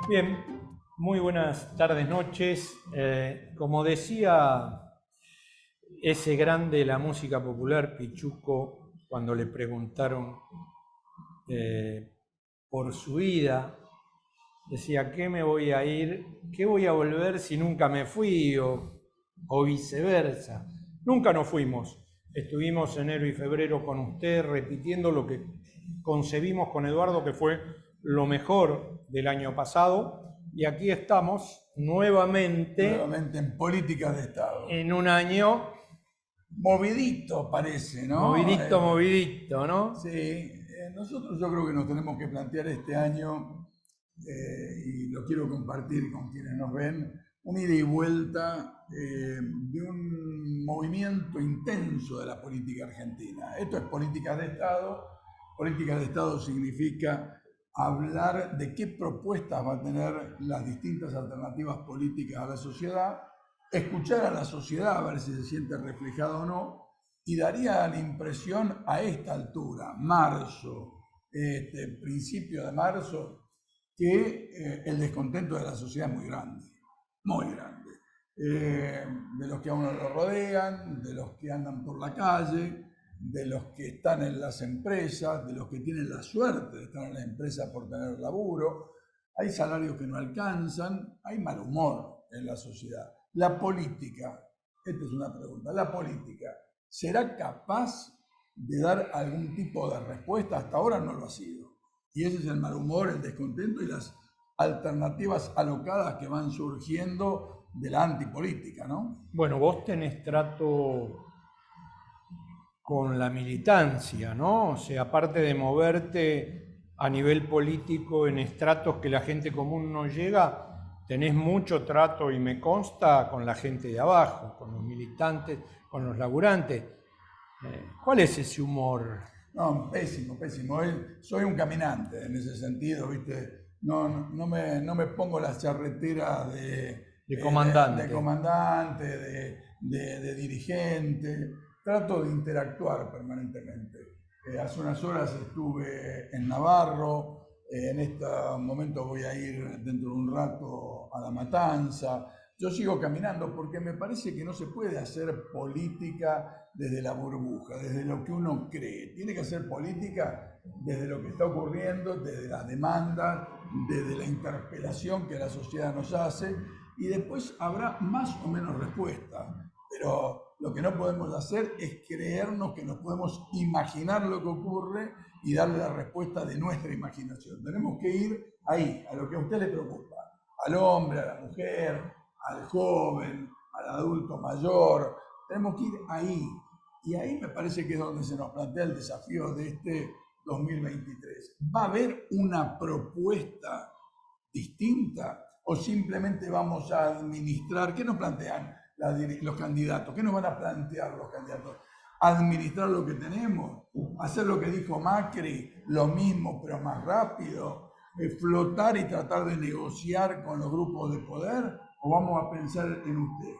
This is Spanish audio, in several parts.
Bien, muy buenas tardes, noches. Como decía ese grande de la música popular, Pichuco, cuando le preguntaron por su vida, decía, ¿qué me voy a ir? ¿Qué voy a volver si nunca me fui? O viceversa. Nunca nos fuimos. Estuvimos enero y febrero con usted repitiendo lo que concebimos con Eduardo, que fue lo mejor del año pasado. Y aquí estamos nuevamente en políticas de Estado. en un año Movidito parece, ¿no? movidito, ¿no? Sí, nosotros yo creo que nos tenemos que plantear este año, y lo quiero compartir con quienes nos ven, una ida y vuelta de un movimiento intenso de la política argentina. Esto es políticas de Estado. Políticas de Estado significa hablar de qué propuestas va a tener las distintas alternativas políticas a la sociedad, escuchar a la sociedad a ver si se siente reflejada o no, y daría la impresión a esta altura, marzo, principio de marzo, que el descontento de la sociedad es muy grande, muy grande. De los que a uno lo rodean, de los que andan por la calle, de los que están en las empresas, de los que tienen la suerte de estar en la empresa por tener laburo. Hay salarios que no alcanzan, hay mal humor en la sociedad. La política, esta es una pregunta, la política, ¿será capaz de dar algún tipo de respuesta? Hasta ahora no lo ha sido. Y ese es el mal humor, el descontento y las alternativas alocadas que van surgiendo de la antipolítica, ¿no? Bueno, vos tenés trato con la militancia, ¿no? O sea, aparte de moverte a nivel político en estratos que la gente común no llega, tenés mucho trato, y me consta, con la gente de abajo, con los militantes, con los laburantes. ¿Cuál es ese humor? No, pésimo, pésimo. Soy un caminante en ese sentido, ¿viste? No me pongo las charreteras De comandante. de comandante, de dirigente. Trato de interactuar permanentemente. Hace unas horas estuve en Navarro. En este momento voy a ir dentro de un rato a La Matanza. Yo sigo caminando porque me parece que no se puede hacer política desde la burbuja, desde lo que uno cree. Tiene que hacer política desde lo que está ocurriendo, desde las demandas, desde la interpelación que la sociedad nos hace, y después habrá más o menos respuesta. Pero lo que no podemos hacer es creernos que nos podemos imaginar lo que ocurre y darle la respuesta de nuestra imaginación. Tenemos que ir ahí, a lo que a usted le preocupa, al hombre, a la mujer, al joven, al adulto mayor. Tenemos que ir ahí. Y ahí me parece que es donde se nos plantea el desafío de este 2023. ¿Va a haber una propuesta distinta o simplemente vamos a administrar? ¿Qué nos plantean los candidatos? ¿Qué nos van a plantear los candidatos? ¿Administrar lo que tenemos? ¿Hacer lo que dijo Macri, lo mismo pero más rápido? ¿Flotar y tratar de negociar con los grupos de poder? ¿O vamos a pensar en usted,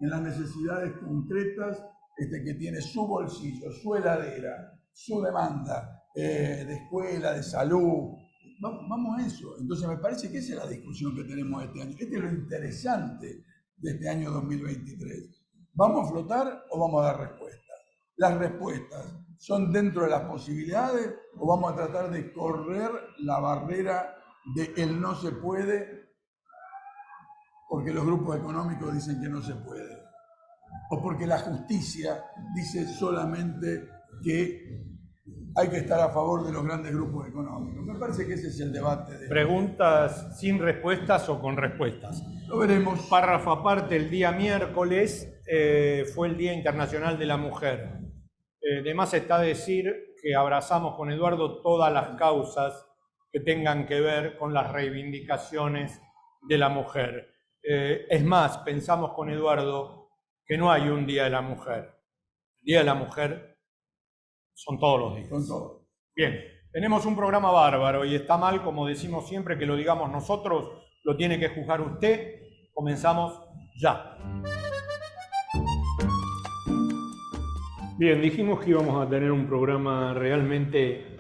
en las necesidades concretas que tiene su bolsillo, su heladera, su demanda de escuela, de salud? Vamos a eso. Entonces me parece que esa es la discusión que tenemos este año. Este es lo interesante de este año 2023. ¿Vamos a flotar o vamos a dar respuestas? Las respuestas son dentro de las posibilidades, o vamos a tratar de correr la barrera de el no se puede porque los grupos económicos dicen que no se puede, o porque la justicia dice solamente que hay que estar a favor de los grandes grupos económicos. Me parece que ese es el debate. Preguntas sin respuestas o con respuestas. Lo veremos. Párrafo aparte, el día miércoles fue el Día Internacional de la Mujer. De más está decir que abrazamos con Eduardo todas las causas que tengan que ver con las reivindicaciones de la mujer. Es más, pensamos con Eduardo que no hay un Día de la Mujer. El Día de la Mujer son todos los días. Son todos. Bien, tenemos un programa bárbaro y está mal, como decimos siempre, que lo digamos nosotros, lo tiene que juzgar usted. Comenzamos ya. Bien, dijimos que íbamos a tener un programa realmente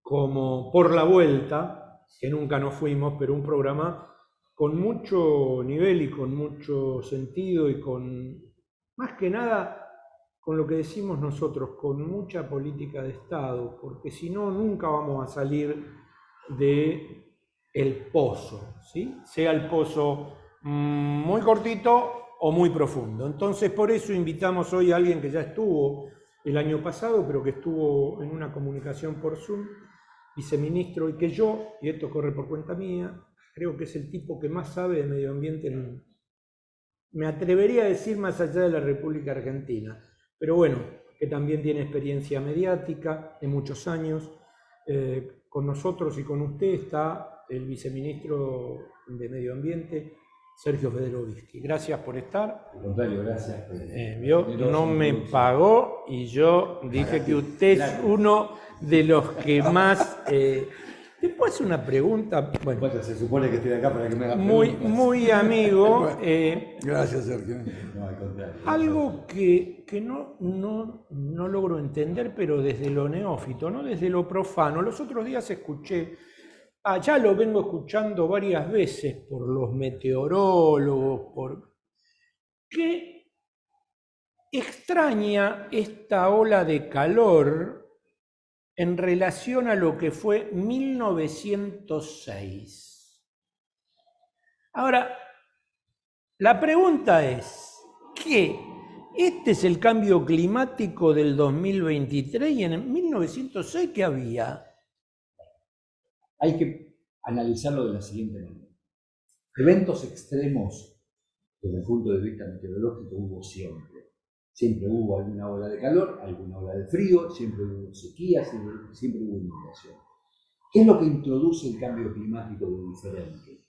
como por la vuelta, que nunca nos fuimos, pero un programa con mucho nivel y con mucho sentido y más que nada, con lo que decimos nosotros, con mucha política de Estado, porque si no, nunca vamos a salir de el pozo, ¿sí? Sea el pozo muy cortito o muy profundo. Entonces, por eso invitamos hoy a alguien que ya estuvo el año pasado, pero que estuvo en una comunicación por Zoom, viceministro, y que yo, y esto corre por cuenta mía, creo que es el tipo que más sabe de medio ambiente, me atrevería a decir más allá de la República Argentina, pero bueno, que también tiene experiencia mediática de muchos años. Con nosotros y con usted está el viceministro de Medio Ambiente, Sergio Federovisky. Gracias por estar. Al contrario, gracias. No me pagó y yo dije que usted es uno de los que más... ¿Te puedo hacer una pregunta? Bueno, se supone que estoy acá para que me haga preguntas. Muy amigo. Gracias, Sergio. No, al contrario. Algo que no logro entender, pero desde lo neófito, ¿no? Desde lo profano. Los otros días escuché, ya lo vengo escuchando varias veces por los meteorólogos, que extraña esta ola de calor en relación a lo que fue 1906. Ahora, la pregunta es, ¿qué? ¿Este es el cambio climático del 2023 y en 1906 qué había? Hay que analizarlo de la siguiente manera. Eventos extremos, desde el punto de vista meteorológico, hubo siempre. Siempre hubo alguna ola de calor, alguna ola de frío, siempre hubo sequías, siempre hubo inundación. ¿Qué es lo que introduce el cambio climático de diferente?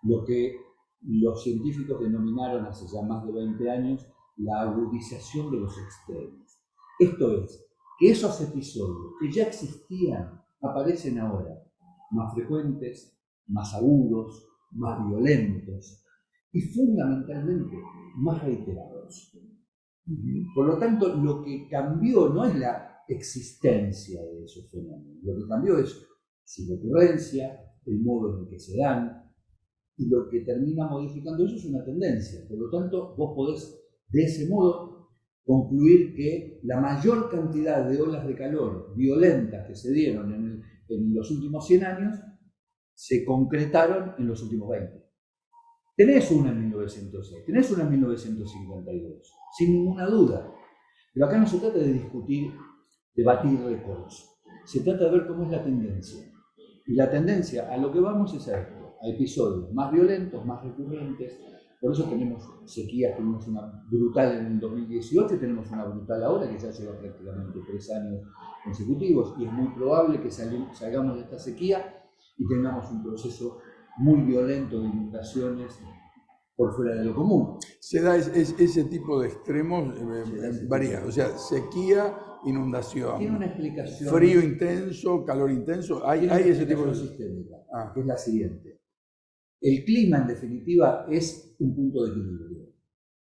Lo que los científicos denominaron hace ya más de 20 años la agudización de los extremos. Esto es, que esos episodios que ya existían aparecen ahora, más frecuentes, más agudos, más violentos y fundamentalmente más reiterados. Por lo tanto, lo que cambió no es la existencia de esos fenómenos, lo que cambió es su recurrencia, el modo en que se dan, y lo que termina modificando eso es una tendencia. Por lo tanto, vos podés de ese modo concluir que la mayor cantidad de olas de calor violentas que se dieron en los últimos 100 años se concretaron en los últimos 20. Tenés una en 1906, tenés una en 1952, sin ninguna duda. Pero acá no se trata de debatir récords. Se trata de ver cómo es la tendencia. Y la tendencia a lo que vamos es a esto, a episodios más violentos, más recurrentes. Por eso tenemos sequías, tenemos una brutal en el 2018, tenemos una brutal ahora que ya lleva prácticamente 3 años consecutivos. Y es muy probable que salgamos de esta sequía y tengamos un proceso muy violento de inundaciones por fuera de lo común. Se da ese tipo de extremos variados, o sea, sequía, inundación. Tiene una explicación. Frío intenso, calor intenso, hay ese tipo de sistémica, que es la siguiente. El clima, en definitiva, es un punto de equilibrio.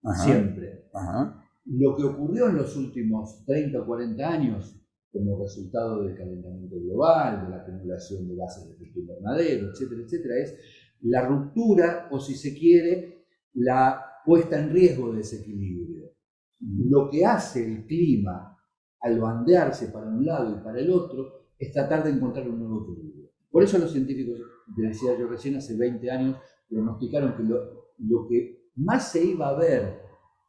Ajá. Siempre. Ajá. Lo que ocurrió en los últimos 30 o 40 años, como resultado del calentamiento global, de la acumulación de gases de efecto invernadero, etcétera, etcétera, es la ruptura, o si se quiere, la puesta en riesgo de ese equilibrio. Lo que hace el clima al bandearse para un lado y para el otro es tratar de encontrar un nuevo equilibrio. Por eso los científicos, te decía yo recién, hace 20 años, pronosticaron que lo que más se iba a ver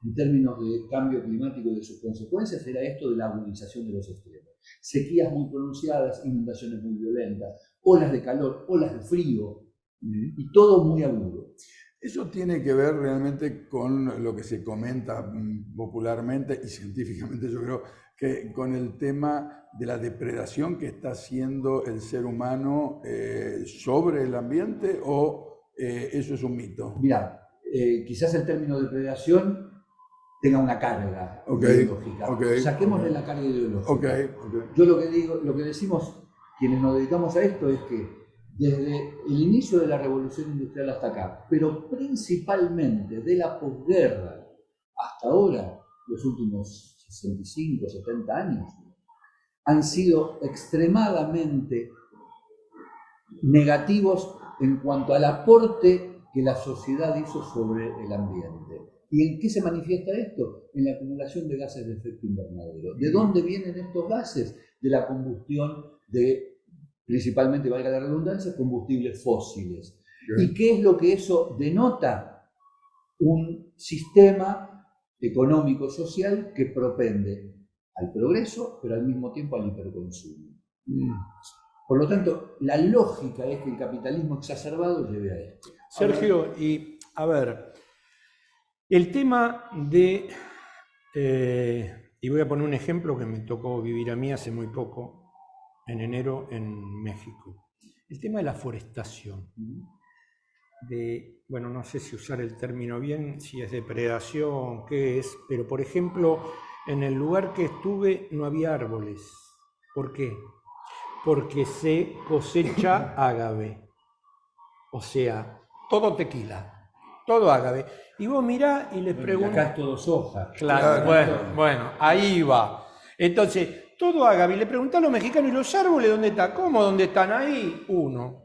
en términos de cambio climático y de sus consecuencias era esto de la agudización de los extremos. Sequías muy pronunciadas, inundaciones muy violentas, olas de calor, olas de frío, y todo muy agudo. Eso tiene que ver realmente con lo que se comenta popularmente y científicamente, yo creo, que con el tema de la depredación que está haciendo el ser humano sobre el ambiente, o eso es un mito. Mirá, quizás el término depredación tenga una carga ideológica. Saquémosle la carga ideológica. Yo lo que decimos quienes nos dedicamos a esto es que desde el inicio de la revolución industrial hasta acá, pero principalmente de la posguerra hasta ahora, los últimos 65, 70 años, han sido extremadamente negativos en cuanto al aporte que la sociedad hizo sobre el ambiente. ¿Y en qué se manifiesta esto? En la acumulación de gases de efecto invernadero. ¿De dónde vienen estos gases? De la combustión de, principalmente, valga la redundancia, combustibles fósiles. ¿Y qué es lo que eso denota? Un sistema económico-social que propende al progreso, pero al mismo tiempo al hiperconsumo. Por lo tanto, la lógica es que el capitalismo exacerbado lleve a esto. Sergio, y a ver, el tema de, y voy a poner un ejemplo que me tocó vivir a mí hace muy poco, en enero en México. El tema de la forestación. Bueno, no sé si usar el término bien, si es depredación, qué es, pero por ejemplo, en el lugar que estuve no había árboles. ¿Por qué? Porque se cosecha ágave. O sea, todo tequila, todo ágave. Y vos mirá y les preguntás. Acá es todo soja. Claro, bueno, ahí va. Entonces, todo ágave. Y le preguntás a los mexicanos, ¿y los árboles dónde están? ¿Cómo dónde están? Ahí, uno.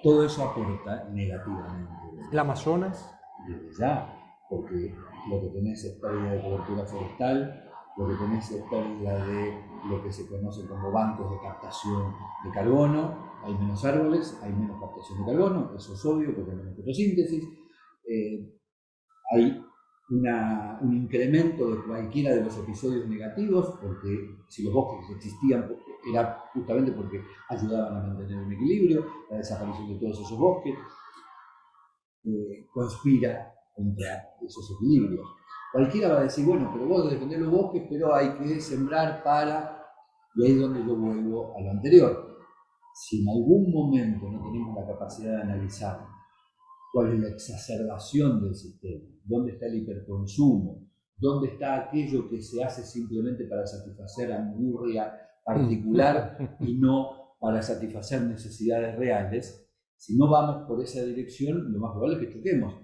Todo eso aporta negativamente. ¿El Amazonas? Desde ya, porque lo que tenés es pérdida de cobertura forestal, lo que tenés es pérdida de lo que se conoce como bancos de captación de carbono, hay menos árboles, hay menos captación de carbono, eso es obvio porque hay menos fotosíntesis, hay un incremento de cualquiera de los episodios negativos, porque si los bosques existían era justamente porque ayudaban a mantener un equilibrio, la desaparición de todos esos bosques conspira contra esos equilibrios. Cualquiera va a decir, bueno, pero vos defendés los bosques, pero hay que sembrar para... Y ahí es donde yo vuelvo a lo anterior. Si en algún momento no tenemos la capacidad de analizar cuál es la exacerbación del sistema, dónde está el hiperconsumo, dónde está aquello que se hace simplemente para satisfacer angurria particular y no para satisfacer necesidades reales, si no vamos por esa dirección, lo más probable es que choquemos.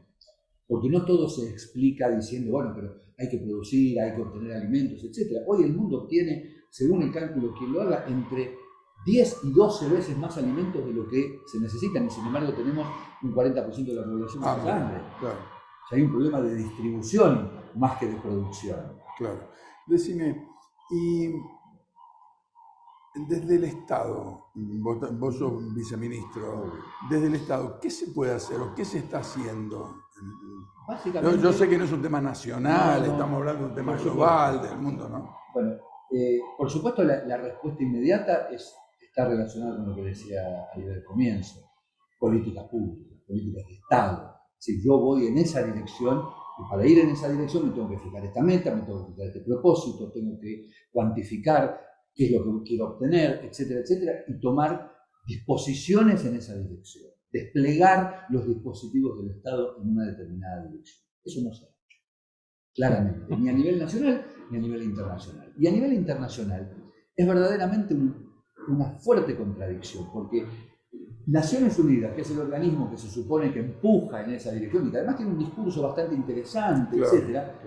Porque no todo se explica diciendo, bueno, pero hay que producir, hay que obtener alimentos, etc. Hoy el mundo obtiene, según el cálculo quien lo haga, entre 10 y 12 veces más alimentos de lo que se necesitan, y sin embargo tenemos un 40% de la población más grande. Claro. O sea, hay un problema de distribución más que de producción. Claro. Decime, y desde el Estado, vos sos viceministro, desde el Estado, ¿qué se puede hacer o qué se está haciendo? Yo sé que no es un tema nacional, estamos hablando de un tema global, del mundo, ¿no? Bueno, por supuesto la respuesta inmediata está relacionada con lo que decía ahí al comienzo, políticas públicas, políticas de Estado. Si yo voy en esa dirección, y para ir en esa dirección me tengo que fijar esta meta, me tengo que fijar este propósito, tengo que cuantificar qué es lo que quiero obtener, etcétera, etcétera, y tomar disposiciones en esa dirección, desplegar los dispositivos del Estado en una determinada dirección. Eso no se ha hecho, claramente, ni a nivel nacional ni a nivel internacional. Y a nivel internacional es verdaderamente una fuerte contradicción, porque Naciones Unidas, que es el organismo que se supone que empuja en esa dirección y que además tiene un discurso bastante interesante, etcétera,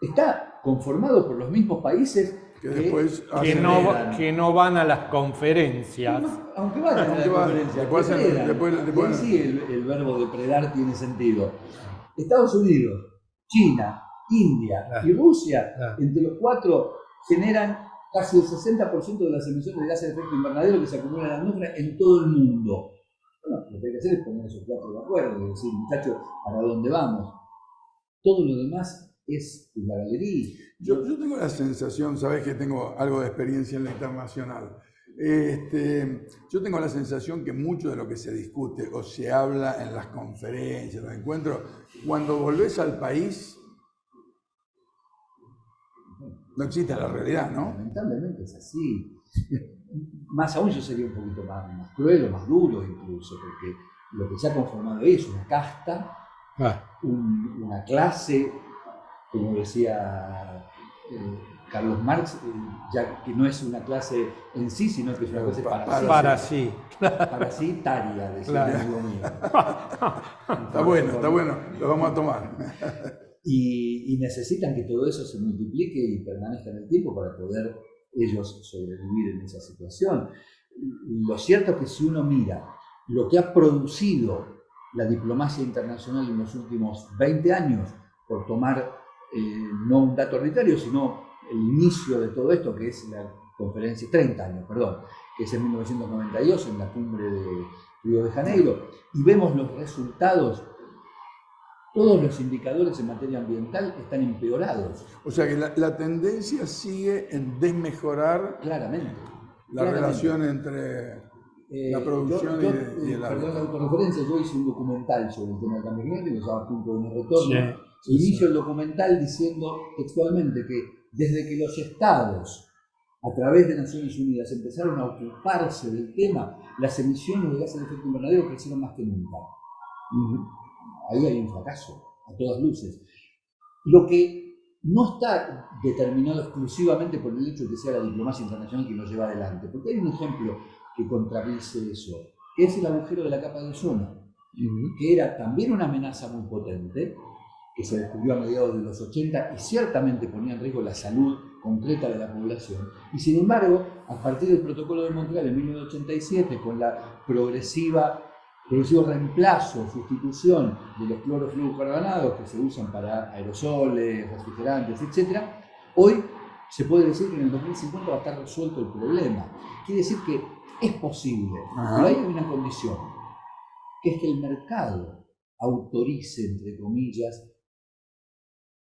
está conformado por los mismos países que no van a las conferencias. Aunque vayan a las conferencias, después sí el verbo depredar tiene sentido. Estados Unidos, China, India y Rusia, entre los cuatro generan casi el 60% de las emisiones de gases de efecto invernadero que se acumulan en la atmósfera en todo el mundo. Bueno, lo que hay que hacer es poner esos cuatro de acuerdo y decir, muchachos, ¿para dónde vamos? Todo lo demás es la galería. Yo tengo la sensación, sabes que tengo algo de experiencia en la internacional. Yo tengo la sensación que mucho de lo que se discute o se habla en las conferencias, los encuentros, cuando volvés al país, no existe la realidad, ¿no? Lamentablemente es así. Más aún yo sería un poquito más cruel o más duro incluso, porque lo que se ha conformado es una casta, una clase, como decía Carlos Marx, ya que no es una clase en sí, sino que es una clase parasitaria, decía el amigo mío. Está bueno, lo vamos a tomar. Y necesitan que todo eso se multiplique y permanezca en el tiempo para poder ellos sobrevivir en esa situación. Lo cierto es que si uno mira lo que ha producido la diplomacia internacional en los últimos 20 años, por tomar no un dato arbitrario, sino el inicio de todo esto, que es la conferencia, 30 años, perdón, que es en 1992, en la cumbre de Río de Janeiro, y vemos los resultados. Todos los indicadores en materia ambiental están empeorados. O sea que la tendencia sigue en desmejorar claramente relación entre la producción y el perdón la hábitat. autorreferencia, yo hice un documental sobre el tema del cambio climático, que se llama Punto de No Retorno. Sí. Inicio el documental diciendo textualmente que desde que los estados, a través de Naciones Unidas, empezaron a ocuparse del tema, las emisiones de gases de efecto invernadero crecieron más que nunca. Ahí hay un fracaso, a todas luces. Lo que no está determinado exclusivamente por el hecho de que sea la diplomacia internacional que lo lleva adelante, porque hay un ejemplo que contradice eso, que es el agujero de la capa de ozono, que era también una amenaza muy potente, que se descubrió a mediados de los 80 y ciertamente ponía en riesgo la salud concreta de la población. Y sin embargo, a partir del Protocolo de Montreal en 1987, con la progresivo reemplazo, sustitución de los clorofluorcarbonados que se usan para aerosoles, refrigerantes, etc., hoy se puede decir que en el 2050 va a estar resuelto el problema. Quiere decir que es posible, pero hay una condición, que es que el mercado autorice, entre comillas,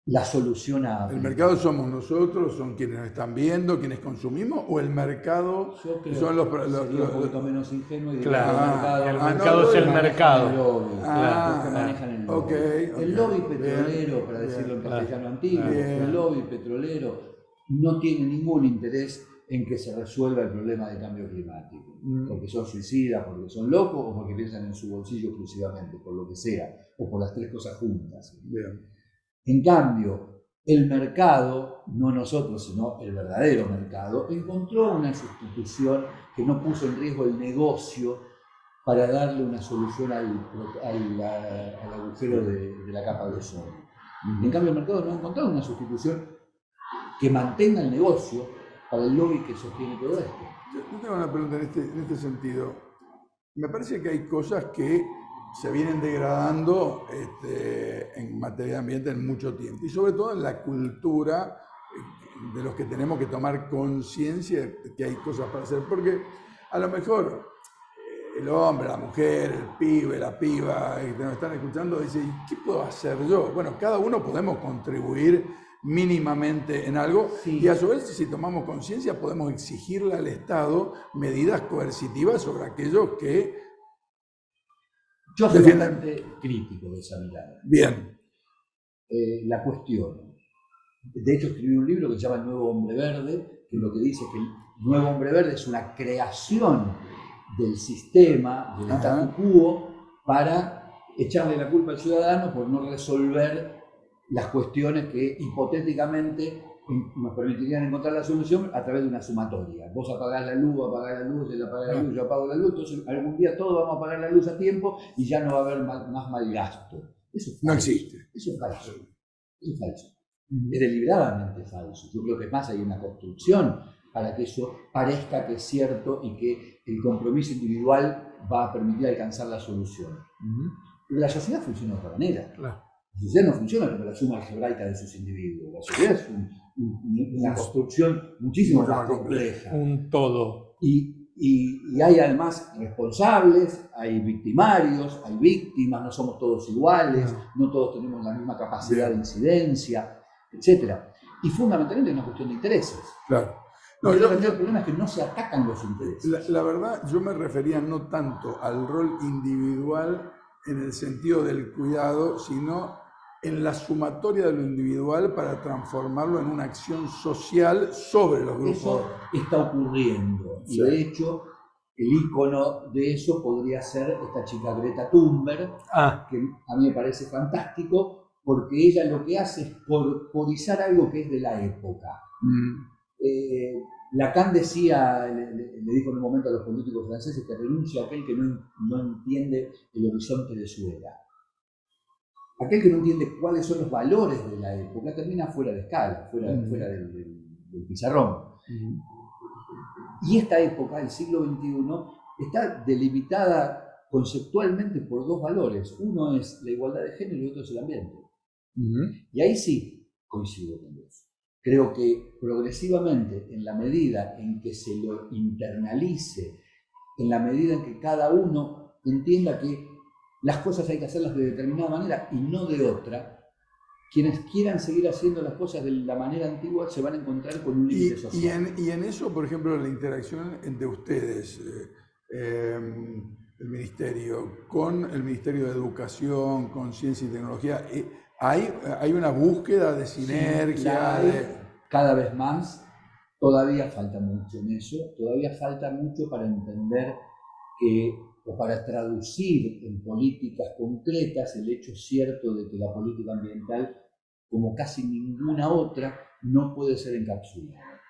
la solución a... ¿El mercado somos nosotros, son quienes están viendo, quienes consumimos, o el mercado son los un poquito menos ingenuo y claro, el mercado es el mercado. Los que manejan el lobby. El lobby petrolero, bien, para decirlo en bien, castellano antiguo, bien. el lobby petrolero no tiene ningún interés en que se resuelva el problema del cambio climático, porque son suicidas, porque son locos o porque piensan en su bolsillo exclusivamente, por lo que sea, o por las tres cosas juntas. Bien. En cambio, el mercado, no nosotros, sino el verdadero mercado, encontró una sustitución que no puso en riesgo el negocio para darle una solución al agujero de la capa de ozono. En cambio, el mercado no ha encontrado una sustitución que mantenga el negocio para el lobby que sostiene todo esto. Yo tengo una pregunta en este sentido. Me parece que hay cosas que se vienen degradando en materia de ambiente en mucho tiempo, y sobre todo en la cultura de los que tenemos que tomar conciencia de que hay cosas para hacer, porque a lo mejor el hombre, la mujer, el pibe, la piba que nos están escuchando dice, ¿qué puedo hacer yo? Bueno, cada uno podemos contribuir mínimamente en algo, sí. Y a su vez, si tomamos conciencia, podemos exigirle al Estado medidas coercitivas sobre aquellos que yo soy bastante crítico de esa mirada. Bien. La cuestión. De hecho, escribí un libro que se llama El Nuevo Hombre Verde, que lo que dice que el Nuevo Hombre Verde es una creación del sistema, del statu quo, para echarle la culpa al ciudadano por no resolver las cuestiones que hipotéticamente nos permitirían encontrar la solución a través de una sumatoria. Vos apagás la luz, él apaga la luz, yo apago la luz, entonces algún día todos vamos a apagar la luz a tiempo y ya no va a haber más mal gasto. Eso es falso. No existe. Eso es falso. Eso es falso. Es deliberadamente falso. Yo creo que más hay una construcción para que eso parezca que es cierto y que el compromiso individual va a permitir alcanzar la solución. Pero la sociedad funciona de otra manera. Claro. La sociedad no funciona como la suma algebraica de sus individuos. La sociedad es una construcción muchísimo más compleja. Un todo. Y hay además responsables, hay victimarios, hay víctimas, no somos todos iguales, no todos tenemos la misma capacidad de incidencia, etc. Y fundamentalmente es una cuestión de intereses. Claro. No, el problema es que no se atacan los intereses. La verdad, yo me refería no tanto al rol individual en el sentido del cuidado, sino en la sumatoria de lo individual para transformarlo en una acción social sobre los grupos. Eso está ocurriendo. Y de hecho, el ícono de eso podría ser esta chica Greta Thunberg, que a mí me parece fantástico, porque ella lo que hace es corporizar algo que es de la época. Lacan decía, le dijo en un momento a los políticos franceses que renuncia a aquel que no entiende el horizonte de su era. Aquel que no entiende cuáles son los valores de la época termina fuera de escala, fuera del pizarrón. Y esta época, el siglo XXI, está delimitada conceptualmente por dos valores. Uno es la igualdad de género y otro es el ambiente. Y ahí sí coincido con vos. Creo que progresivamente, en la medida en que se lo internalice, en la medida en que cada uno entienda que las cosas hay que hacerlas de determinada manera y no de otra, quienes quieran seguir haciendo las cosas de la manera antigua se van a encontrar con un límite social. Y en eso, por ejemplo, la interacción entre ustedes, el Ministerio, con el Ministerio de Educación, con Ciencia y Tecnología, hay una búsqueda de sinergia. Cada vez más, todavía falta mucho en eso, todavía falta mucho para entender que, o para traducir en políticas concretas el hecho cierto de que la política ambiental, como casi ninguna otra, no puede ser encapsulada,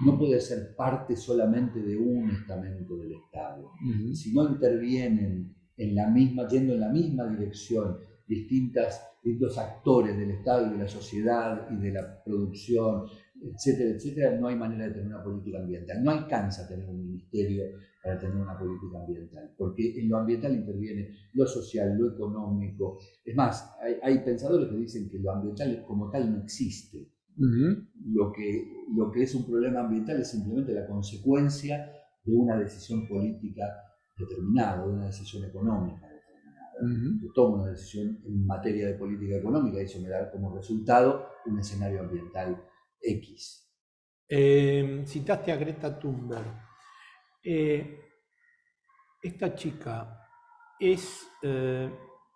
no puede ser parte solamente de un estamento del Estado. Si no intervienen yendo en la misma dirección distintos actores del Estado y de la sociedad y de la producción, etcétera, etcétera, no hay manera de tener una política ambiental. No alcanza a tener un ministerio para tener una política ambiental, porque en lo ambiental interviene lo social, lo económico. Es más, hay pensadores que dicen que lo ambiental como tal no existe. Lo que es un problema ambiental es simplemente la consecuencia de una decisión política determinada, de una decisión económica determinada. Yo tomo una decisión en materia de política económica y eso me da como resultado un escenario ambiental X. Citaste a Greta Thunberg. Esta chica es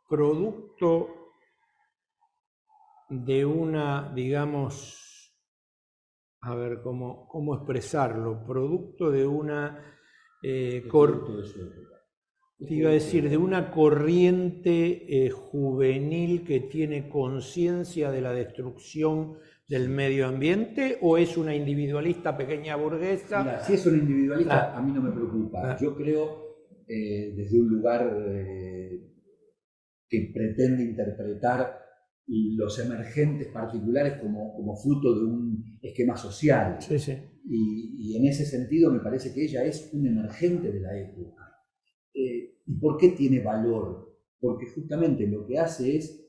producto de una, digamos, a ver cómo expresarlo, producto de una, te iba a decir, de una corriente juvenil que tiene conciencia de la destrucción del medio ambiente, o es una individualista pequeña burguesa. Mira, si es una individualista, a mí no me preocupa. Yo creo, desde un lugar que pretende interpretar los emergentes particulares como fruto de un esquema social. Sí, sí. Y en ese sentido me parece que ella es un emergente de la época. ¿Y por qué tiene valor? Porque justamente lo que hace es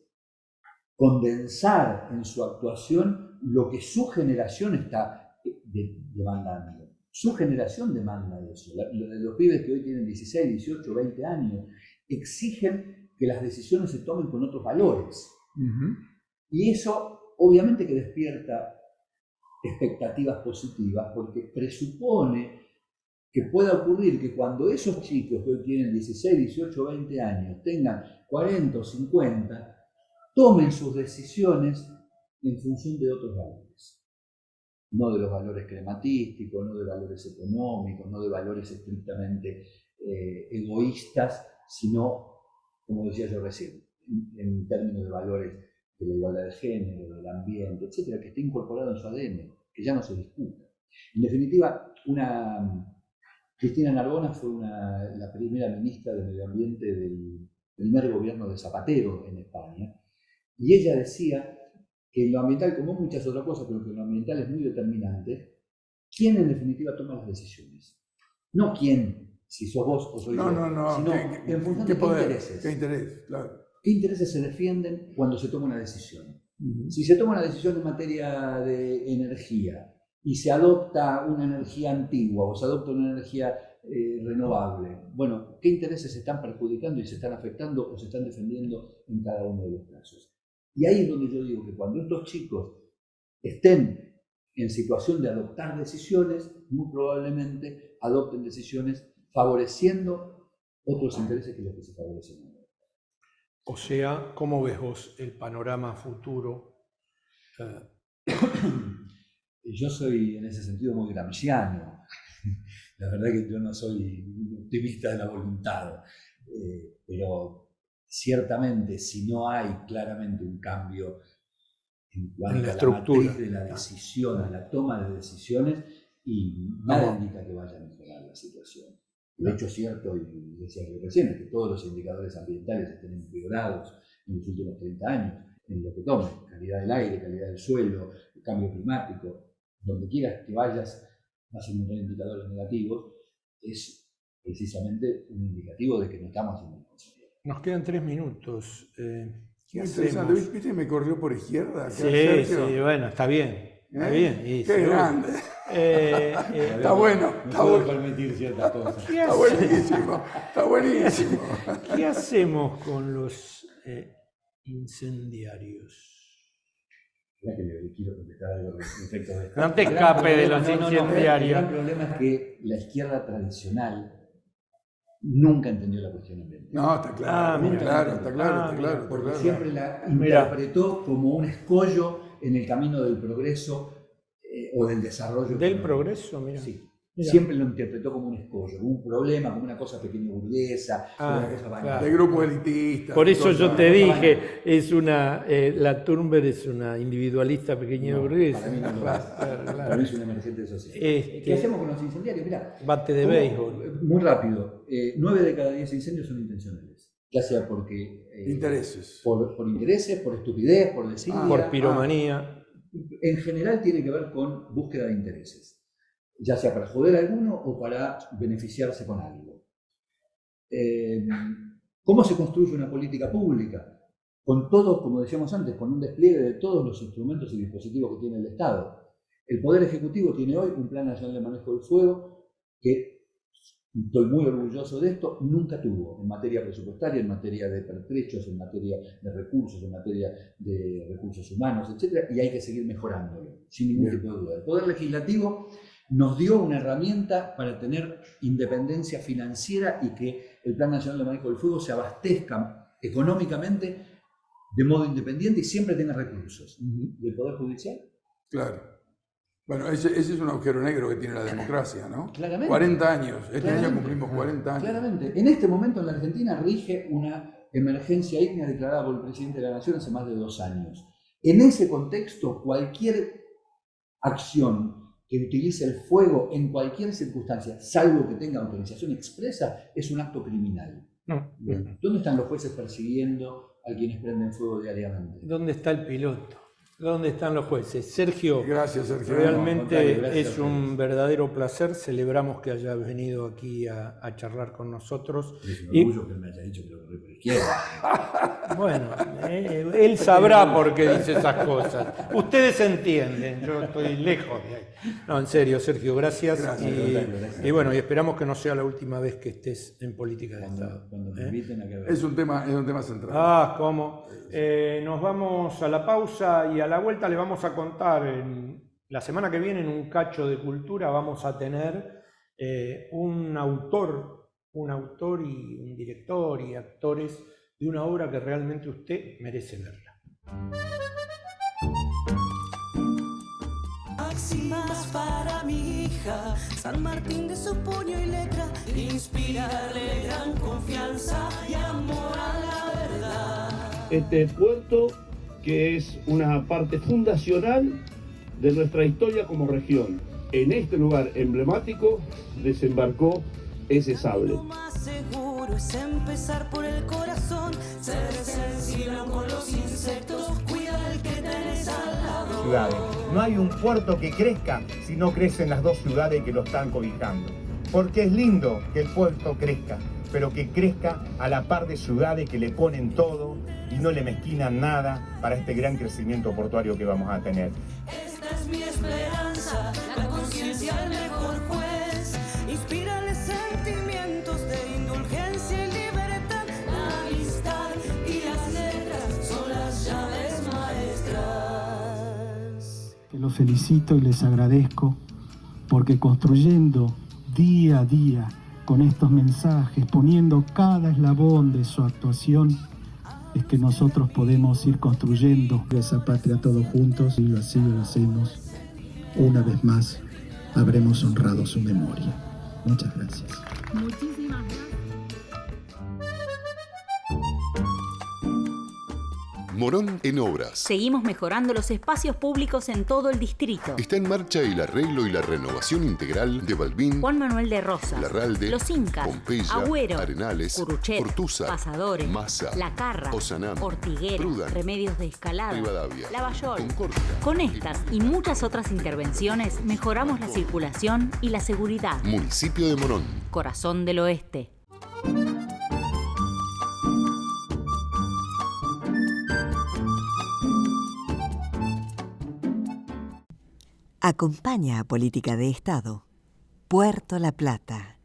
condensar en su actuación lo que su generación está demandando. Su generación demanda eso. Los pibes que hoy tienen 16, 18, 20 años exigen que las decisiones se tomen con otros valores. Y eso obviamente que despierta expectativas positivas, porque presupone que pueda ocurrir que cuando esos chicos que hoy tienen 16, 18, 20 años tengan 40 o 50, tomen sus decisiones en función de otros valores. No de los valores crematísticos, no de valores económicos, no de valores estrictamente egoístas, sino, como decía yo recién, en términos de valores de la igualdad de género, del ambiente, etcétera, que esté incorporado en su ADN, que ya no se discuta. En definitiva, Cristina Narbona fue la primera ministra de Medio Ambiente del primer gobierno de Zapatero en España, y ella decía que en lo ambiental, como muchas otras cosas, pero que en lo ambiental es muy determinante, ¿quién en definitiva toma las decisiones? No quién, si sos vos o soy yo, sino en función de qué intereses. ¿Qué interés? Claro. ¿Qué intereses se defienden cuando se toma una decisión? Si se toma una decisión en materia de energía y se adopta una energía antigua o se adopta una energía renovable, bueno, ¿qué intereses se están perjudicando y se están afectando o se están defendiendo en cada uno de los casos? Y ahí es donde yo digo que cuando estos chicos estén en situación de adoptar decisiones, muy probablemente adopten decisiones favoreciendo otros intereses que los que se favorecen ahora. O sea, ¿cómo ves vos el panorama futuro? Yo soy en ese sentido muy gramsciano. La verdad que yo no soy un optimista de la voluntad, pero ciertamente si no hay claramente un cambio en cuanto a la matriz de la decisión, a la toma de decisiones, y nada indica que vaya a mejorar la situación. De hecho, es cierto, y decía recién, que todos los indicadores ambientales estén empeorados en los últimos 30 años, en lo que tome, calidad del aire, calidad del suelo, cambio climático, donde quieras que vayas, vas a encontrar indicadores negativos, es precisamente un indicativo de que no estamos haciendo un conciliar. Nos quedan 3 minutos. ¿Qué Interesante. hacemos? ¿Viste? Me corrió por izquierda. Sí, sí, bueno, está bien. Está bien. Y Qué seguro. grande. Está bueno. No Está puedo bueno. permitir ciertas cosas. ¿Qué Está buenísimo. Está buenísimo. ¿Qué hacemos con los incendiarios? Mira que le quiero contestar algo respecto de esto. No te escape de los El incendiarios. gran problema es que la izquierda tradicional nunca entendió la cuestión ambiental. No, está claro. mira. Está claro. Porque siempre la Mira. interpretó como un escollo en el camino del progreso o del desarrollo. Del económico. progreso, mira. Sí. Mira. Siempre lo interpretó como un escollo, como un problema, como una cosa pequeña burguesa, Ah, una cosa banal. claro. De grupo elitista. Por eso yo cosas. te dije, es una, la Thunberg es una individualista pequeña No, burguesa. para mí no lo Claro, es. claro, Para claro. mí es un emergente social. Este- ¿Qué hacemos con los incendiarios? Mirá, Bate de ¿cómo? béisbol. Muy rápido, 9 de cada 10 incendios son intencionales. Ya sea porque... Intereses. por intereses, por estupidez, por desidia. Por piromanía. En general tiene que ver con búsqueda de intereses. Ya sea para joder a alguno o para beneficiarse con algo. ¿Cómo se construye una política pública? Con todo, como decíamos antes, con un despliegue de todos los instrumentos y dispositivos que tiene el Estado. El Poder Ejecutivo tiene hoy un Plan Nacional de Manejo del Fuego que, estoy muy orgulloso de esto, nunca tuvo en materia presupuestaria, en materia de pertrechos, en materia de recursos, en materia de recursos humanos, etc. Y hay que seguir mejorándolo, sin ningún tipo de duda. El Poder Legislativo nos dio una herramienta para tener independencia financiera y que el Plan Nacional de Manejo del Fuego se abastezca económicamente de modo independiente y siempre tenga recursos. ¿Y el Poder Judicial? Claro. Bueno, ese es un agujero negro que tiene la democracia, ¿no? Claramente. 40 años. Este Claramente. año cumplimos 40 años. Claramente. En este momento en la Argentina rige una emergencia ígnea declarada por el presidente de la Nación hace más de 2 años. En ese contexto, cualquier acción que utilice el fuego en cualquier circunstancia, salvo que tenga autorización expresa, es un acto criminal. No. ¿Dónde están los jueces persiguiendo a quienes prenden fuego diariamente? ¿Dónde está el piloto? ¿Dónde están los jueces? Sergio, Gracias, Sergio. realmente No, al contrario, gracias es a un ustedes. verdadero placer. Celebramos que hayas venido aquí a charlar con nosotros. Es un Y- orgullo que él me haya dicho que lo corrí por izquierda. Bueno, él sabrá por qué dice esas cosas. Ustedes entienden, yo estoy lejos de ahí. No, en serio, Sergio, gracias. Gracias, gracias. Y bueno, y esperamos que no sea la última vez que estés en política de Estado. Cuando me ¿eh? inviten a que Es un tema central. Ah, ¿cómo? Nos vamos a la pausa y a la vuelta le vamos a contar. La semana que viene en un cacho de cultura vamos a tener un autor y un director y actores de una obra que realmente usted merece verla. Máximas para mi hija, San Martín de su puño y letra, inspirarle gran confianza y amor a la verdad. Este puerto que es una parte fundacional de nuestra historia como región. En este lugar emblemático desembarcó ese sable. Lo más seguro es empezar por el corazón, ser sensible con los insectos, cuida el que tenés al lado. Ciudades. No hay un puerto que crezca si no crecen las 2 ciudades que lo están cobijando. Porque es lindo que el puerto crezca, pero que crezca a la par de ciudades que le ponen todo y no le mezquinan nada para este gran crecimiento portuario que vamos a tener. Esta es mi esperanza, la conciencia el mejor juez, inspírale sentimientos de indulgencia y libertad, la amistad y las letras son las llaves maestras. Los felicito y les agradezco porque construyendo día a día con estos mensajes, poniendo cada eslabón de su actuación, es que nosotros podemos ir construyendo esa patria todos juntos y así lo hacemos. Una vez más, habremos honrado su memoria. Muchas gracias. Morón en obras. Seguimos mejorando los espacios públicos en todo el distrito. Está en marcha el arreglo y la renovación integral de Balbín, Juan Manuel de Rosas, Larralde, Los Incas, Pompeya, Agüero, Arenales, Curuchet, Ortúzar, Pasadores, Massa, La Carra, Osanam, Ortiguera, Prudán, Remedios de Escalada, Rivadavia, Lavallol. Concordia. Con estas y muchas otras intervenciones mejoramos la circulación y la seguridad. Municipio de Morón. Corazón del Oeste. Acompaña a Política de Estado Puerto La Plata,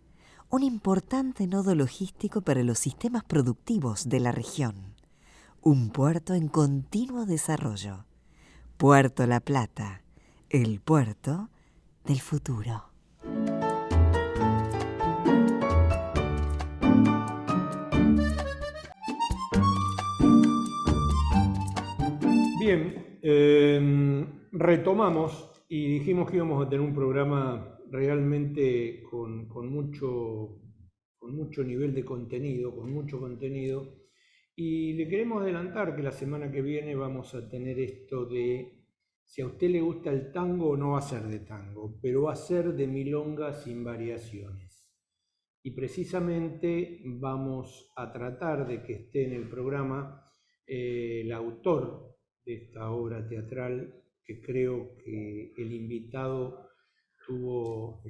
un importante nodo logístico para los sistemas productivos de la región. Un puerto en continuo desarrollo. Puerto La Plata, el puerto del futuro. Bien, retomamos y dijimos que íbamos a tener un programa realmente con mucho nivel de contenido, con mucho contenido. Y le queremos adelantar que la semana que viene vamos a tener esto de, si a usted le gusta el tango, no va a ser de tango, pero va a ser de milonga sin variaciones. Y precisamente vamos a tratar de que esté en el programa el autor de esta obra teatral, que creo que el invitado tuvo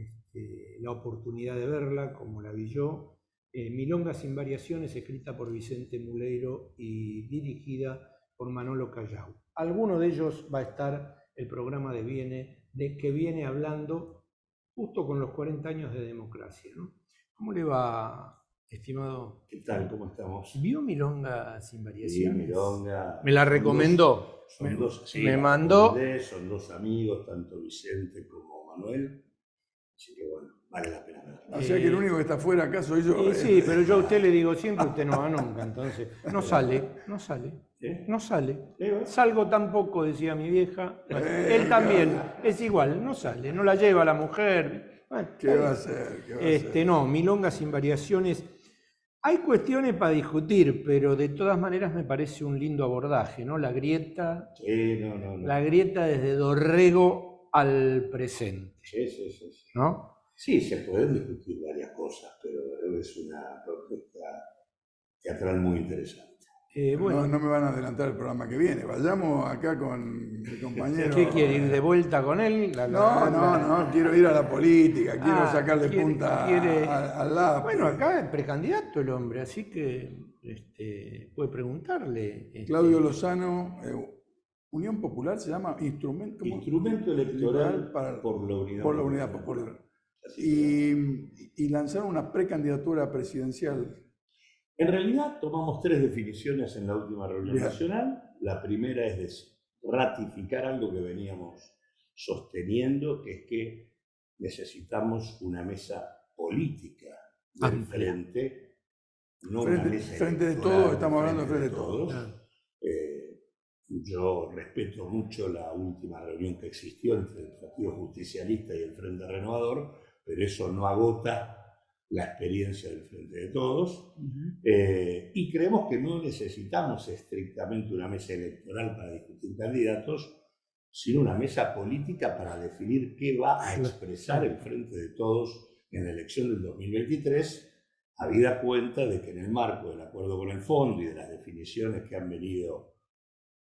la oportunidad de verla, como la vi yo. Milonga sin variaciones, escrita por Vicente Muleiro y dirigida por Manolo Callao. Alguno de ellos va a estar el programa que viene hablando justo con los 40 años de democracia, ¿no? ¿Cómo le va, estimado? ¿Qué tal? ¿Cómo estamos? ¿Vio Milonga sin variaciones? Sí, Milonga. ¿Me la recomendó? Me mandó. Son dos amigos, tanto Vicente como Manuel. Así que bueno, vale la pena verlo. O sea que el único que está fuera acá soy yo. Sí, pero yo a usted le digo siempre, usted no va nunca, entonces no sale. No sale. Salgo tampoco, decía mi vieja. Bueno, él también, es igual, no sale, no la lleva la mujer. Bueno, ¿Qué va a hacer? No, Milonga sin variaciones. Hay cuestiones para discutir, pero de todas maneras me parece un lindo abordaje, ¿no? La grieta. Sí, no. La grieta desde Dorrego al presente. Sí. ¿No? Sí, se pueden discutir varias cosas, pero es una propuesta teatral muy interesante. Bueno. No me van a adelantar el programa que viene. Vayamos acá con mi compañero. ¿Qué quiere ir de vuelta con él? No, quiero ir a la política, quiero sacarle punta al lápiz. Bueno, acá es precandidato el hombre, así que puede preguntarle. Claudio Lozano, Unión Popular se llama Instrumento Electoral por la Unidad Popular. Y lanzaron una precandidatura presidencial. En realidad tomamos 3 definiciones en la última reunión nacional. La primera es ratificar algo que veníamos sosteniendo, que es que necesitamos una mesa política del frente, no una mesa frente de todos, estamos hablando de frente de todos. Yo respeto mucho la última reunión que existió entre el Partido Justicialista y el Frente Renovador, pero eso no agota la experiencia del Frente de Todos, y creemos que no necesitamos estrictamente una mesa electoral para discutir candidatos, sino una mesa política para definir qué va a expresar el Frente de Todos en la elección del 2023, habida cuenta de que en el marco del acuerdo con el Fondo y de las definiciones que han venido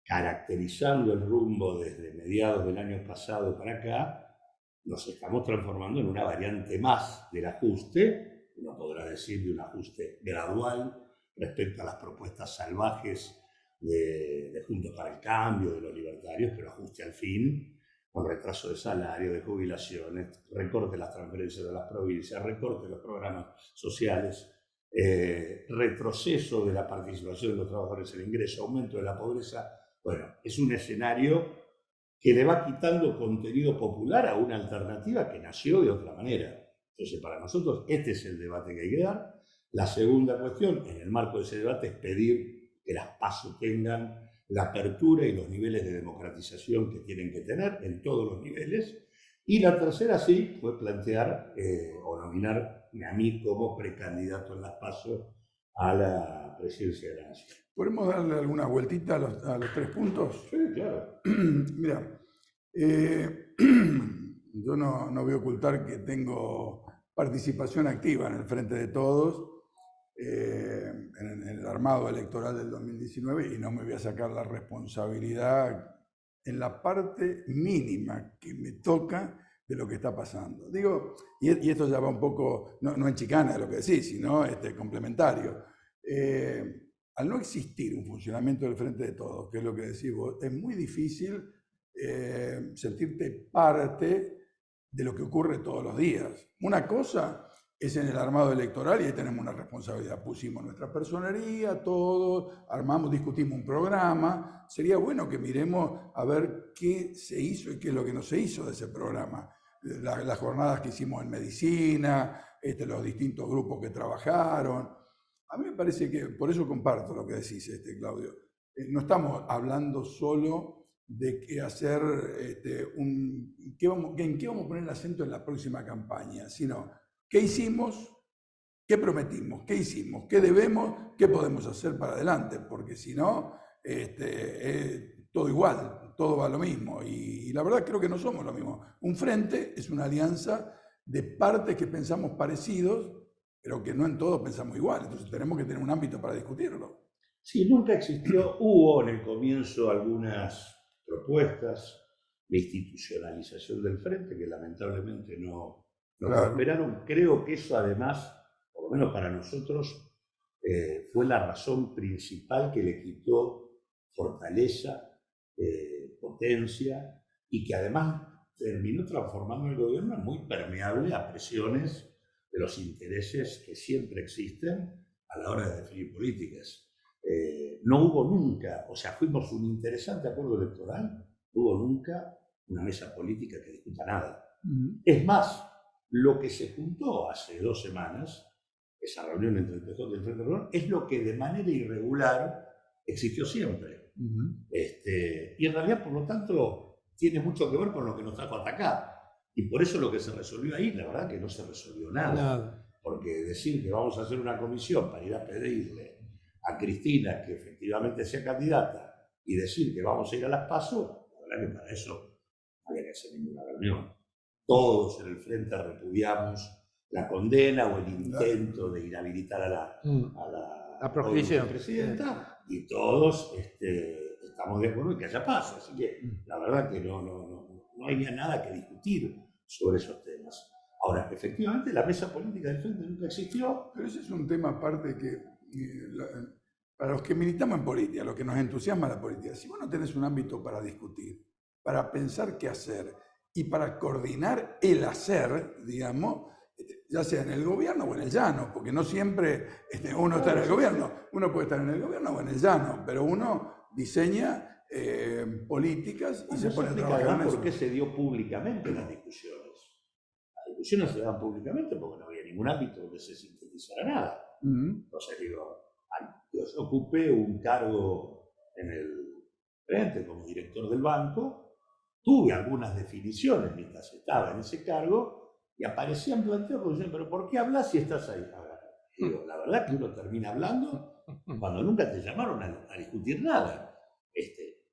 caracterizando el rumbo desde mediados del año pasado para acá, nos estamos transformando en una variante más del ajuste. Uno podrá decir de un ajuste gradual respecto a las propuestas salvajes de Juntos para el Cambio, de los libertarios, pero ajuste al fin, con retraso de salario, de jubilaciones, recorte de las transferencias de las provincias, recorte de los programas sociales, retroceso de la participación de los trabajadores en el ingreso, aumento de la pobreza. Bueno, es un escenario que le va quitando contenido popular a una alternativa que nació de otra manera. Entonces, para nosotros, este es el debate que hay que dar. La segunda cuestión, en el marco de ese debate, es pedir que las PASO tengan la apertura y los niveles de democratización que tienen que tener en todos los niveles. Y la tercera, sí, fue plantear o nominarme a mí como precandidato en las PASO a la presidencia de la Nación. ¿Podemos darle alguna vueltita a los 3 puntos? Sí, claro. Mira, yo no voy a ocultar que tengo participación activa en el Frente de Todos, en el armado electoral del 2019, y no me voy a sacar la responsabilidad en la parte mínima que me toca de lo que está pasando. Digo, y esto ya va un poco, no en chicana de lo que decís, sino complementario. Al no existir un funcionamiento del Frente de Todos, que es lo que decís vos, es muy difícil sentirte parte de lo que ocurre todos los días. Una cosa es en el armado electoral, y ahí tenemos una responsabilidad. Pusimos nuestra personería, todos, armamos, discutimos un programa. Sería bueno que miremos a ver qué se hizo y qué es lo que no se hizo de ese programa. Las jornadas que hicimos en medicina, los distintos grupos que trabajaron. A mí me parece que, por eso comparto lo que decís, Claudio. No estamos hablando solo de qué hacer, en qué vamos a poner el acento en la próxima campaña, sino qué hicimos, qué prometimos, qué hicimos, qué debemos, qué podemos hacer para adelante, porque si no, todo igual, todo va lo mismo, y la verdad creo que no somos lo mismo. Un frente es una alianza de partes que pensamos parecidos, pero que no en todos pensamos igual, entonces tenemos que tener un ámbito para discutirlo. Sí, nunca existió, hubo en el comienzo algunas propuestas de institucionalización del frente que lamentablemente no prosperaron. Creo que eso además, por lo menos para nosotros, fue la razón principal que le quitó fortaleza, potencia, y que además terminó transformando el gobierno en muy permeable a presiones de los intereses que siempre existen a la hora de definir políticas. No hubo nunca, o sea, fuimos un interesante acuerdo electoral, no hubo nunca una mesa política que discuta nada. Es más, lo que se juntó hace 2 semanas, esa reunión entre el PJ y el Frente Renovador, es lo que de manera irregular existió siempre. Y en realidad, por lo tanto, tiene mucho que ver con lo que nos trajo hasta acá. Y por eso lo que se resolvió ahí, la verdad que no se resolvió nada. Porque decir que vamos a hacer una comisión para ir a pedirle a Cristina que efectivamente sea candidata y decir que vamos a ir a las PASO, la verdad que para eso no había que hacer ninguna reunión. Todos en el Frente repudiamos la condena o el intento de inhabilitar a la prohibición presidenta, y todos estamos de acuerdo en que haya PASO. Así que la verdad que no había nada que discutir sobre esos temas. Ahora, efectivamente, la mesa política del Frente nunca existió. Pero ese es un tema aparte que, para los que militamos en política, los que nos entusiasma la política, si vos no tenés un ámbito para discutir, para pensar qué hacer y para coordinar el hacer, digamos, ya sea en el gobierno o en el llano, porque no siempre uno está en el gobierno, uno puede estar en el gobierno o en el llano, pero uno diseña políticas y se pone a trabajar en eso. ¿Por qué se dio públicamente las discusiones? Las discusiones se dan públicamente porque no había ningún ámbito donde se sintetizara nada. Entonces digo, yo ocupé un cargo en el Frente como director del banco, tuve algunas definiciones mientras estaba en ese cargo y aparecían planteos que decían, pero ¿por qué hablas si estás ahí? Digo, la verdad que uno termina hablando cuando nunca te llamaron a discutir nada.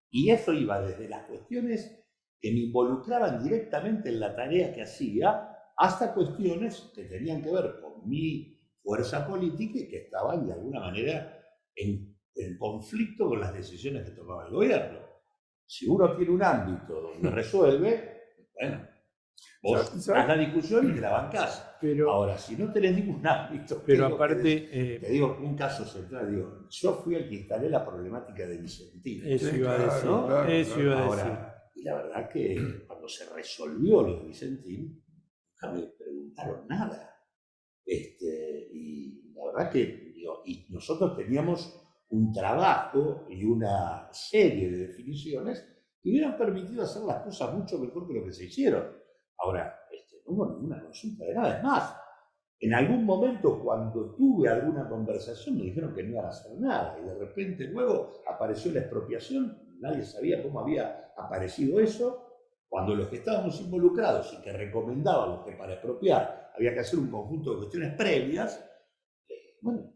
Y eso iba desde las cuestiones que me involucraban directamente en la tarea que hacía, hasta cuestiones que tenían que ver con mi fuerza política y que estaban de alguna manera en conflicto con las decisiones que tomaba el gobierno. Si uno tiene un ámbito donde resuelve, bueno, vos das la discusión y te la bancás. Pero, ahora, si no tenés ningún ámbito... Pero aparte... te digo, un caso central, yo fui el que instalé la problemática de Vicentín. Eso iba a decir, ¿no? Eso iba a decir. Y la verdad que cuando se resolvió lo de Vicentín, nunca me preguntaron nada. Y la verdad que, y nosotros teníamos un trabajo y una serie de definiciones que hubieran permitido hacer las cosas mucho mejor que lo que se hicieron. Ahora, no hubo ninguna consulta de nada. Es más, en algún momento cuando tuve alguna conversación me dijeron que no iban a hacer nada y de repente luego apareció la expropiación, nadie sabía cómo había aparecido eso, cuando los que estábamos involucrados y que recomendábamos que para expropiar había que hacer un conjunto de cuestiones previas, bueno,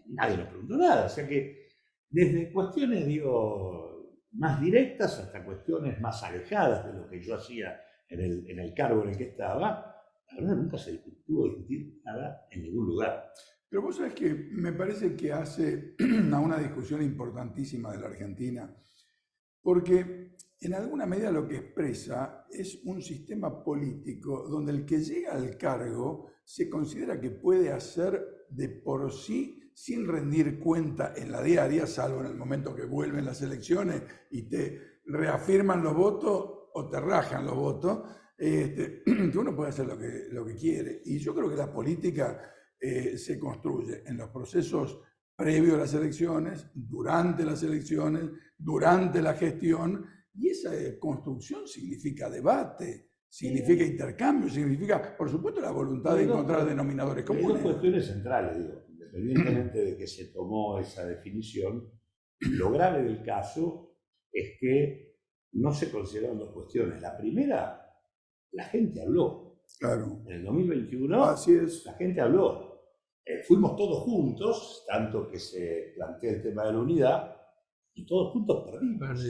nadie nos preguntó nada. O sea que desde cuestiones, digo, más directas hasta cuestiones más alejadas de lo que yo hacía en el cargo en el que estaba, la verdad nunca se pudo discutir nada en ningún lugar. Pero vos sabés que me parece que hace a una discusión importantísima de la Argentina, porque en alguna medida lo que expresa es un sistema político donde el que llega al cargo se considera que puede hacer de por sí sin rendir cuenta en la diaria, salvo en el momento que vuelven las elecciones y te reafirman los votos o te rajan los votos, que uno puede hacer lo que quiere. Y yo creo que la política se construye en los procesos previos a las elecciones, durante las elecciones, durante la gestión, y esa construcción significa debate, significa intercambio, significa, por supuesto, la voluntad de encontrar denominadores comunes. Hay dos cuestiones centrales, digo, independientemente de que se tomó esa definición, lo grave del caso es que no se consideraron dos cuestiones. La primera, la gente habló. Claro. En el 2021, así es. La gente habló. Fuimos todos juntos, tanto que se plantea el tema de la unidad, y todos juntos perdimos.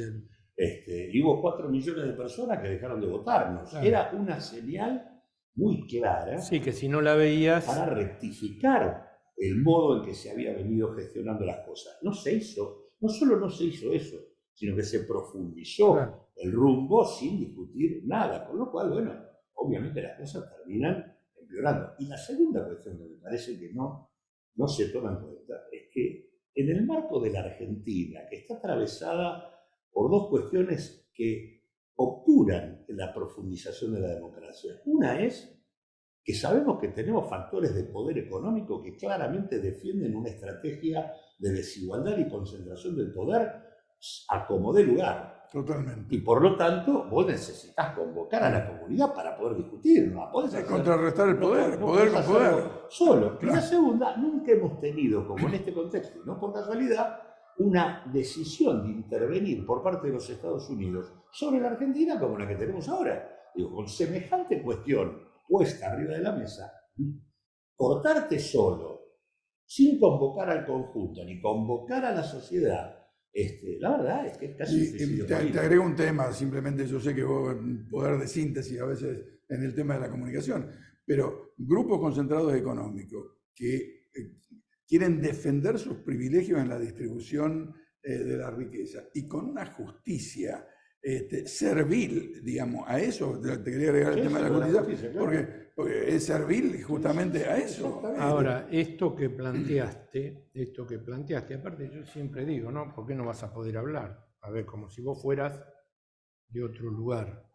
Y hubo 4 millones de personas que dejaron de votarnos. Claro. Era una señal muy clara. Sí, que si no la veías... Para rectificar el modo en que se había venido gestionando las cosas. No se hizo, no solo no se hizo eso, sino que se profundizó el rumbo sin discutir nada. Con lo cual, bueno, obviamente las cosas terminan empeorando. Y la segunda cuestión que me parece que no se toma en cuenta es que en el marco de la Argentina, que está atravesada por dos cuestiones que obturan la profundización de la democracia. Una es que sabemos que tenemos factores de poder económico que claramente defienden una estrategia de desigualdad y concentración del poder a como dé lugar. Totalmente. Y por lo tanto, vos necesitas convocar a la comunidad para poder discutir, no podés hacer, contrarrestar el poder, poder con poder. Solo. Claro. Y la segunda, nunca hemos tenido, como en este contexto, y no por casualidad, una decisión de intervenir por parte de los Estados Unidos sobre la Argentina como la que tenemos ahora. Digo, con semejante cuestión puesta arriba de la mesa, cortarte solo, sin convocar al conjunto, ni convocar a la sociedad, la verdad es que es casi... Te agrego un tema, simplemente yo sé que vos, poder de síntesis a veces en el tema de la comunicación, pero grupos concentrados económicos que quieren defender sus privilegios en la distribución de la riqueza y con una justicia servil, digamos, a eso, te quería agregar el tema de la justicia, porque es servil justamente a eso. Ahora, esto que planteaste, aparte yo siempre digo, ¿no? ¿Por qué no vas a poder hablar? A ver, como si vos fueras de otro lugar,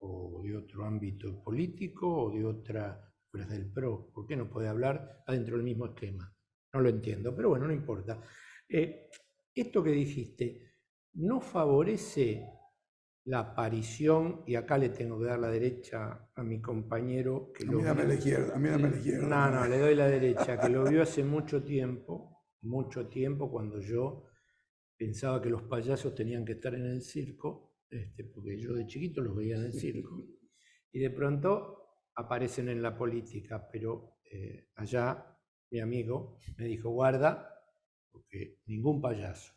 o de otro ámbito político, o de otra, fueras del PRO, ¿por qué no podés hablar adentro del mismo esquema? No lo entiendo, pero bueno, no importa. Esto que dijiste, ¿no favorece la aparición, y acá le tengo que dar la derecha a mi compañero que a mí dame la izquierda, No, le doy la derecha, que lo vio hace mucho tiempo, cuando yo pensaba que los payasos tenían que estar en el circo, porque yo de chiquito los veía en el circo, y de pronto aparecen en la política, pero allá mi amigo me dijo, guarda, porque ningún payaso.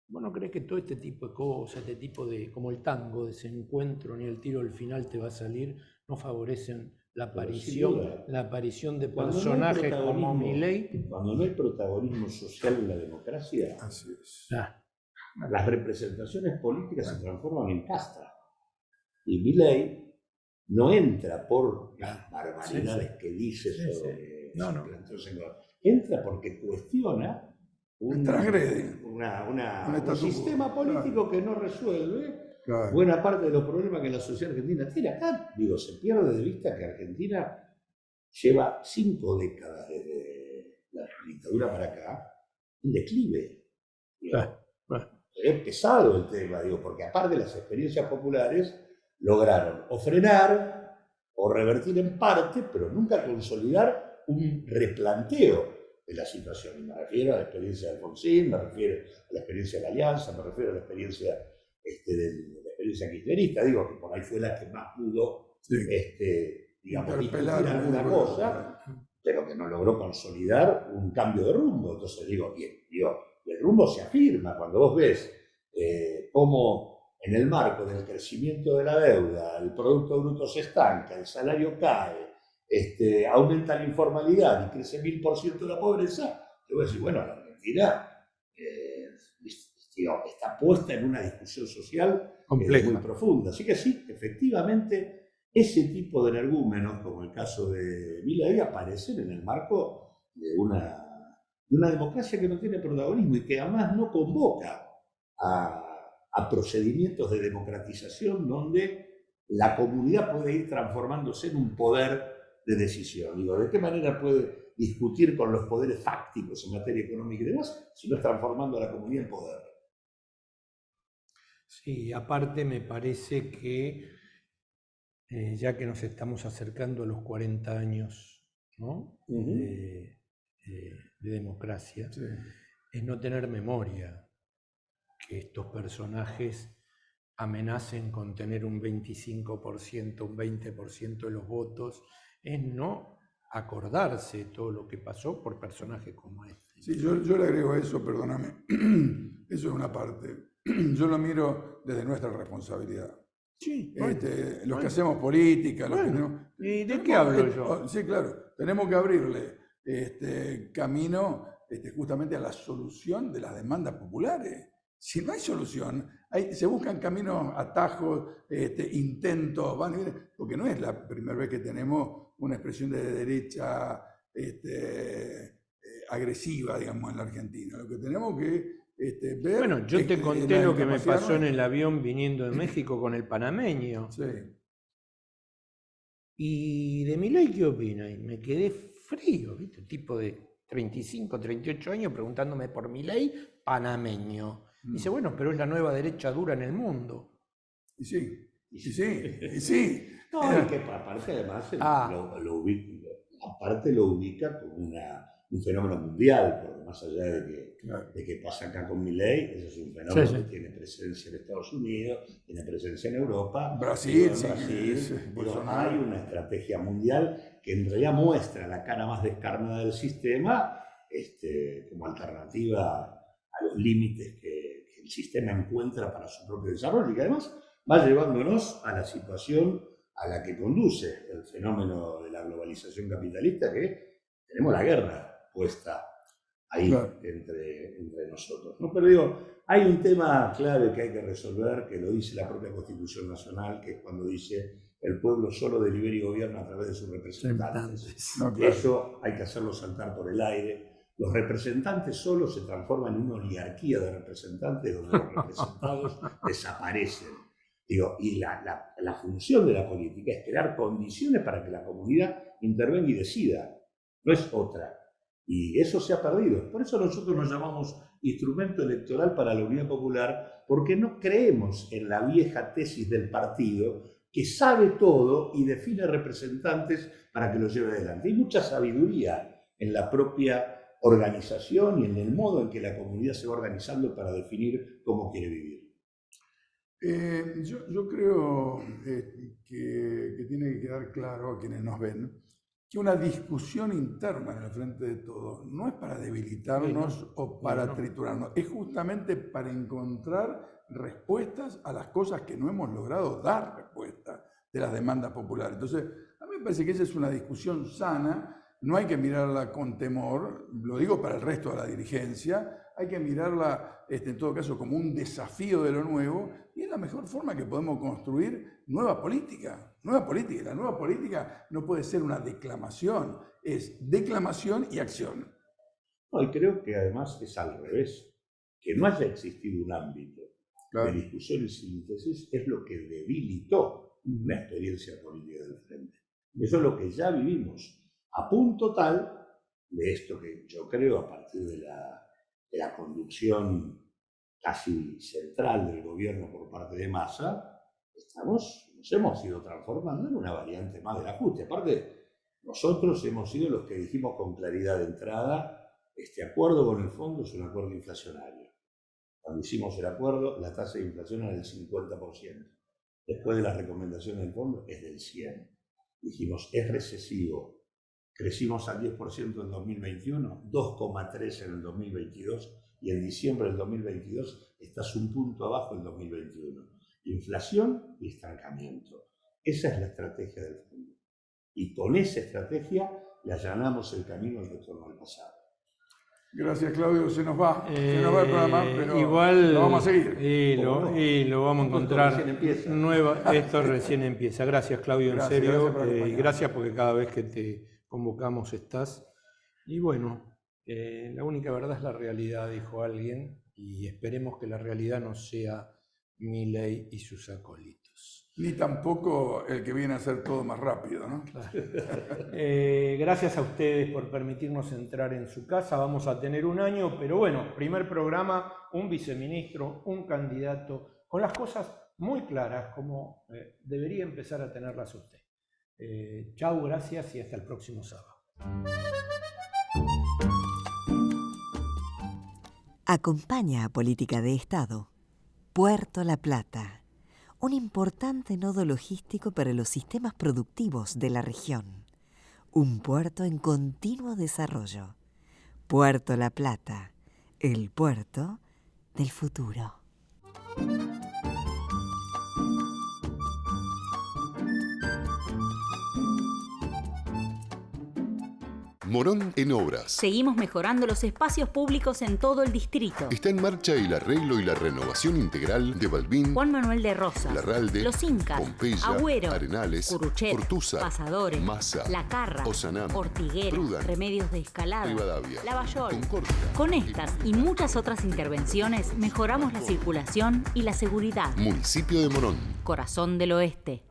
¿Vos no crees que todo este tipo de cosas, este tipo de, como el tango, de ese encuentro ni el tiro al final te va a salir, no favorecen la aparición de personajes como Milei? Cuando no hay protagonismo social en la democracia, así es. Las representaciones políticas se transforman en casta. Y Milei no entra por las barbaridades que dice sobre... Entra porque cuestiona un sistema político que no resuelve buena parte de los problemas que la sociedad argentina tiene. Acá, digo, se pierde de vista que Argentina lleva 5 décadas desde la dictadura para acá, un declive. Es pesado el tema, digo, porque aparte de las experiencias populares, lograron o frenar o revertir en parte, pero nunca consolidar un replanteo de la situación. Y me refiero a la experiencia de Alfonsín, me refiero a la experiencia de la Alianza, me refiero a la experiencia kirchnerista, digo que por ahí fue la que más pudo, digamos, discutir alguna cosa. pero que no logró consolidar un cambio de rumbo. Entonces digo, el rumbo se afirma cuando vos ves cómo en el marco del crecimiento de la deuda, el Producto Bruto se estanca, el salario cae, aumenta la informalidad y crece 1000% la pobreza, te voy a decir, bueno, la Argentina está puesta en una discusión social compleja, muy profunda. Así que sí, efectivamente, ese tipo de energúmenos, como el caso de Milei, aparecen en el marco de una democracia que no tiene protagonismo y que además no convoca a procedimientos de democratización donde la comunidad puede ir transformándose en un poder de decisión. Digo, ¿de qué manera puede discutir con los poderes fácticos en materia económica y demás si no es transformando a la comunidad en poder? Sí, aparte me parece que ya que nos estamos acercando a los 40 años, ¿no? de democracia, Sí. es no tener memoria que estos personajes amenacen con tener un 25%, un 20% de los votos, es no acordarse de todo lo que pasó por personajes como este. Sí, yo le agrego a eso, perdóname, eso es una parte. Yo lo miro desde nuestra responsabilidad. Sí, Los que hacemos política, los que no... ¿Y de qué hablo yo? Sí, claro, tenemos que abrirle camino justamente a la solución de las demandas populares. Si no hay solución, se buscan caminos, atajos, intentos, van y vienen, porque no es la primera vez que tenemos una expresión de derecha agresiva, digamos, en la Argentina. Lo que tenemos que ver... Bueno, yo te conté lo que me pasó en el avión viniendo de México con el panameño. Sí. ¿Y de Milei qué opina? Y me quedé frío, ¿viste? Un tipo de 35, 38 años preguntándome por Milei, panameño. Dice, bueno, pero es la nueva derecha dura en el mundo. Y sí, y sí, y sí. No, y que aparte además lo ubica como un fenómeno mundial, porque más allá de que pasa acá con Milei, eso es un fenómeno que tiene presencia en Estados Unidos, tiene presencia en Europa, Brasil, hay una estrategia mundial que en realidad muestra la cara más descarnada del sistema como alternativa a los límites que el sistema encuentra para su propio desarrollo y que además va llevándonos a la situación a la que conduce el fenómeno de la globalización capitalista, que tenemos la guerra puesta ahí entre nosotros, ¿no? Pero digo, hay un tema clave que hay que resolver, que lo dice la propia Constitución Nacional, que es cuando dice el pueblo solo delibera y gobierna a través de sus representantes. Eso hay que hacerlo saltar por el aire. Los representantes solo se transforman en una oligarquía de representantes donde los representados desaparecen. Digo, y la función de la política es crear condiciones para que la comunidad intervenga y decida, no es otra. Y eso se ha perdido. Por eso nosotros nos llamamos instrumento electoral para la Unidad Popular, porque no creemos en la vieja tesis del partido que sabe todo y define representantes para que los lleve adelante. Hay mucha sabiduría en la propia organización y en el modo en que la comunidad se va organizando para definir cómo quiere vivir. Yo creo que tiene que quedar claro a quienes nos ven que una discusión interna en el frente de todos no es para debilitarnos o para triturarnos, es justamente para encontrar respuestas a las cosas que no hemos logrado dar respuesta de las demandas populares. Entonces, a mí me parece que esa es una discusión sana. No hay que mirarla con temor, lo digo para el resto de la dirigencia, hay que mirarla en todo caso como un desafío de lo nuevo y es la mejor forma que podemos construir nueva política. Nueva política. Y la nueva política no puede ser una declamación, es declamación y acción. No, y creo que además es al revés. Que no haya existido un ámbito de discusión y síntesis es lo que debilitó la experiencia política del frente. Eso es lo que ya vivimos. A punto tal de esto que yo creo a partir de la conducción casi central del gobierno por parte de Massa, nos hemos ido transformando en una variante más del ajuste. Aparte, nosotros hemos sido los que dijimos con claridad de entrada, este acuerdo con el fondo es un acuerdo inflacionario. Cuando hicimos el acuerdo, la tasa de inflación era del 50%. Después de las recomendaciones del fondo, es del 100%. Dijimos, es recesivo. Crecimos al 10% en 2021, 2,3% en el 2022 y en diciembre del 2022 estás un punto abajo en 2021. Inflación y estancamiento. Esa es la estrategia del fondo. Y con esa estrategia le allanamos el camino al retorno al pasado. Gracias, Claudio. Se nos va el programa, pero igual, lo vamos a seguir. Y lo vamos a encontrar. Esto recién empieza. Gracias, Claudio, Gracias, en serio. gracias Y gracias porque cada vez que te convocamos estás. Y bueno, la única verdad es la realidad, dijo alguien, y esperemos que la realidad no sea Milei y sus acólitos. Ni tampoco el que viene a hacer todo más rápido, ¿no? Claro. Gracias a ustedes por permitirnos entrar en su casa. Vamos a tener un año, pero bueno, primer programa, un viceministro, un candidato, con las cosas muy claras, como debería empezar a tenerlas usted. Chau, gracias y hasta el próximo sábado. Acompaña a Política de Estado Puerto La Plata, un importante nodo logístico para los sistemas productivos de la región. Un puerto en continuo desarrollo. Puerto La Plata, el puerto del futuro. Morón en obras. Seguimos mejorando los espacios públicos en todo el distrito. Está en marcha el arreglo y la renovación integral de Balbín, Juan Manuel de Rosas, Larralde, Los Incas, Pompeya, Agüero, Arenales, Curuchet, Ortuza, Pasadores, Massa, La Carra, Osanam, Ortiguera, Prudán, Remedios de Escalada, Rivadavia, Lavallol. Concordia. Con estas y muchas otras intervenciones mejoramos la circulación y la seguridad. Municipio de Morón. Corazón del Oeste.